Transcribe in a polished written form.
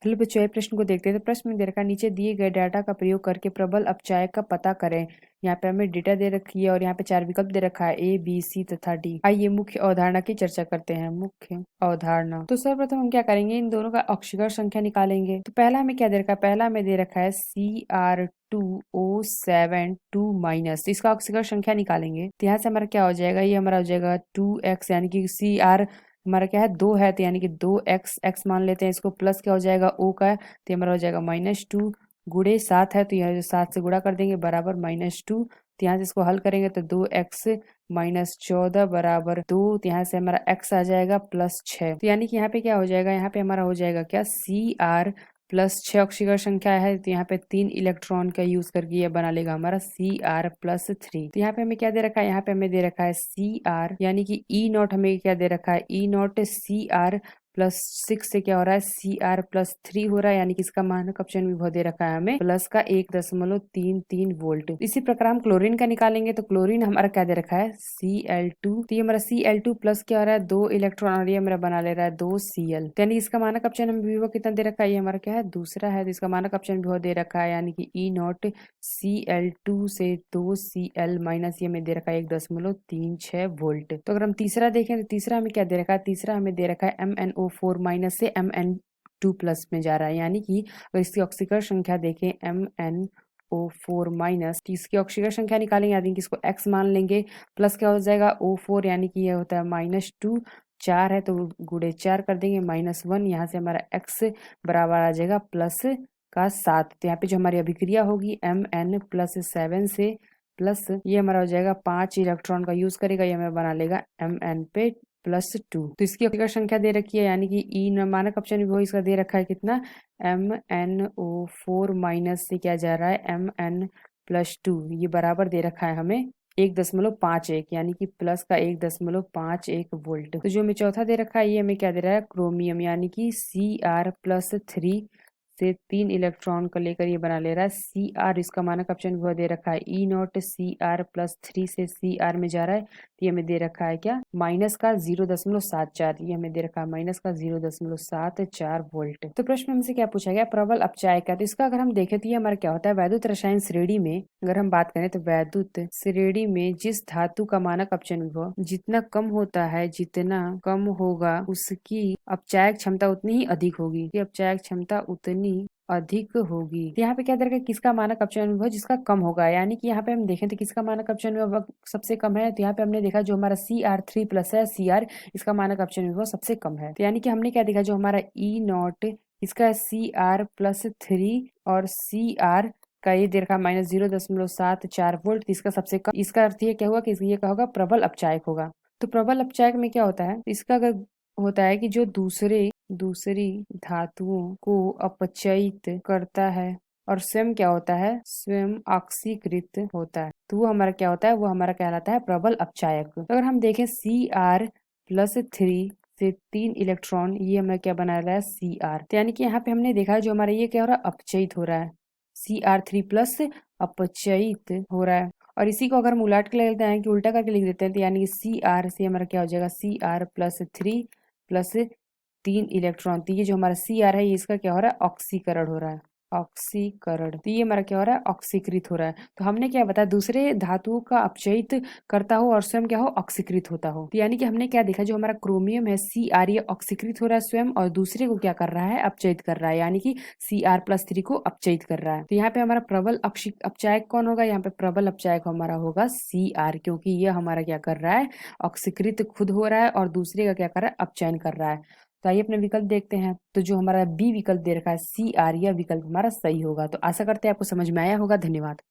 Hello बच्चों, प्रश्न को देखते हैं। तो प्रश्न में दे रखा है, नीचे दिए गए डाटा का प्रयोग करके प्रबल अपचायक का पता करें। यहाँ पे हमें डेटा दे रखी है और यहाँ पे 4 विकल्प दे रखा है, ए बी सी तथा डी। आइए मुख्य अवधारणा की चर्चा करते हैं। मुख्य अवधारणा, तो सर्वप्रथम हम क्या करेंगे, इन दोनों का ऑक्सीकर संख्या निकालेंगे। तो पहला हमें क्या दे रखा है, पहला हमें दे रखा है Cr2O7 2 तो इसका ऑक्सीकर संख्या निकालेंगे। तो यहाँ से हमारा क्या हो जाएगा, ये हमारा हो जाएगा 2x, यानी कि Cr हमारा क्या है 2 है, तो यानी कि 2x, x मान लेते हैं इसको, प्लस क्या हो जाएगा O का है, तो हमारा हो जाएगा -2 गुड़े 7 है, तो यहाँ 7 से गुणा कर देंगे बराबर -2। तो यहाँ से इसको हल करेंगे तो 2x -14 बराबर 2। तो यहाँ से हमारा x आ जाएगा +6। तो यानी कि यहाँ पे क्या हो जाएगा, यहाँ पे हमारा हो जाएगा क्या, Cr+6 ऑक्सीकर संख्या है, तो यहाँ पे 3 इलेक्ट्रॉन का यूज करके ये बना लेगा हमारा Cr+3। तो यहाँ पे हमें क्या दे रखा है, यहाँ पे हमें दे रखा है Cr, यानी कि E0 हमें क्या दे रखा है, E0 Cr+6 से क्या हो रहा है, Cr+3 हो रहा है, यानी कि इसका मानक अपचयन विभव दे रखा है हमें प्लस का 1.33 वोल्ट। इसी प्रकार हम क्लोरीन का निकालेंगे। तो क्लोरीन हमारा क्या दे रखा है, Cl2, तो ये हमारा Cl2 प्लस क्या हो रहा है, 2 इलेक्ट्रॉन, और ये हमारा बना ले रहा है 2 Cl, यानी इसका मानक अपचयन विभव कितना दे रखा है, ये हमारा क्या है, दूसरा है, तो इसका मानक अपचयन विभव दे रखा है, यानी कि E0 Cl2 से 2 Cl माइनस ये हमें दे रखा है 1.36 वोल्ट। तो अगर हम तीसरा देखें तो तीसरा हमें क्या दे रखा है, तीसरा हमें दे रखा है MnO4 माइनस से Mn2 प्लस में जा रहा है, यानी कि अगर इसकी ऑक्सीकर संख्या देखें MnO4 माइनस, तो इसकी ऑक्सीकर संख्या निकालेंगे, यानी कि इसको x मान लेंगे, प्लस क्या हो जाएगा O4, यानी कि यह होता है -2, 4 है तो गुड़े 4 कर देंगे -1, यहाँ से हमारा x बराबर आ जाएगा +7। तो यहाँ पे जो हमारी अभिक्रिया होगी Mn+7 से प्लस ये हमारा हो जाएगा 5 इलेक्ट्रॉन का यूज करेगा, ये हमें बना लेगा Mn पे +2। तो इसकी ऑक्सीकर संख्या दे रखी है, यानी कि ई मानक अपचयन विभव इसका दे रखा है कितना, MnO4 माइनस से क्या जा रहा है, Mn+2, ये बराबर दे रखा है हमें 1.51, यानी कि प्लस का 1.51 वोल्ट। तो जो हमें चौथा दे रखा है, ये हमें क्या दे रहा है, क्रोमियम, यानी कि Cr+3 से 3 इलेक्ट्रॉन को लेकर ये बना ले रहा है Cr, इसका मानक अपचयन विभव दे रखा है E0 Cr+3 से Cr में जा रहा है, तो ये हमें दे रखा है क्या, माइनस का 0.74, ये हमें दे रखा है माइनस का 0.74 वोल्ट। तो प्रश्न हमसे क्या पूछा गया, प्रबल अपचायक का। तो इसका अगर हम देखें तो ये हमारा क्या होता है, वैद्युत रसायन श्रेणी में अगर हम बात करें तो वैद्युत श्रेणी में जिस धातु का मानक अपचयन विभव जितना कम होता है, जितना कम होगा उसकी अपचायक क्षमता उतनी ही अधिक होगी, अपचायक क्षमता उतनी अधिक होगी। तो यहाँ पे क्या दरकार, किसका मानक अपचयन विभव जिसका कम होगा, यानी कि यहाँ पे हम देखें तो किसका मानक अपचयन विभव सबसे कम है, तो यहाँ पे हमने देखा जो हमारा Cr3+ है, Cr इसका मानक अपचयन विभव सबसे कम है। तो यानी कि हमने क्या देखा, जो हमारा E0 इसका Cr+3 और Cr का ये दे रखा -0.74 वोल्ट, इसका सबसे कम, इसका अर्थ ये क्या हुआ कि ये क्या होगा, प्रबल अपचायक होगा। तो प्रबल अपचायक में क्या होता है, इसका अगर होता है कि जो दूसरी धातुओं को अपचयित करता है और स्वयं क्या होता है, स्वयं ऑक्सीकृत होता है, तो वो हमारा क्या होता है, वो हमारा कहलाता है प्रबल अपचायक। तो अगर हम देखें Cr+3 से 3 इलेक्ट्रॉन, ये हमें क्या बना रहा है, Cr, तो यानी कि यहाँ पे हमने देखा जो हमारा ये क्या हो रहा है, अपचयित हो रहा है, Cr3+ अपचयित हो रहा है। और इसी को अगर हम उलट के लेते हैं कि उल्टा करके लिख देते हैं, तो यानी कि Cr से हमारा क्या हो जाएगा, Cr+3 प्लस 3 इलेक्ट्रॉन, तो ये जो हमारा Cr है, ये इसका क्या हो रहा है, ऑक्सीकरण हो रहा है, ऑक्सीकरण, तो ये हमारा क्या हो रहा है, ऑक्सीकृत हो रहा है। तो हमने क्या बताया, दूसरे धातुओं का अपचयित करता हो और स्वयं क्या हो, ऑक्सीकृत होता हो। तो यानी कि हमने क्या देखा, जो हमारा क्रोमियम है Cr, ये ऑक्सीकृत हो रहा है स्वयं, और दूसरे को क्या कर रहा है, अपचयित कर रहा है, यानी कि Cr+3 को अपचयित कर रहा है। तो यहाँ पे हमारा प्रबल अपचायक कौन होगा, यहाँ पे प्रबल अपचायक हमारा होगा Cr, क्योंकि ये हमारा क्या कर रहा है, ऑक्सीकृत खुद हो रहा है और दूसरे का क्या कर रहा है, अपचयन कर रहा है। तो आइए अपने विकल्प देखते हैं। तो जो हमारा बी विकल्प दे रखा है Cr, यह विकल्प हमारा सही होगा। तो आशा करते हैं आपको समझ में आया होगा। धन्यवाद।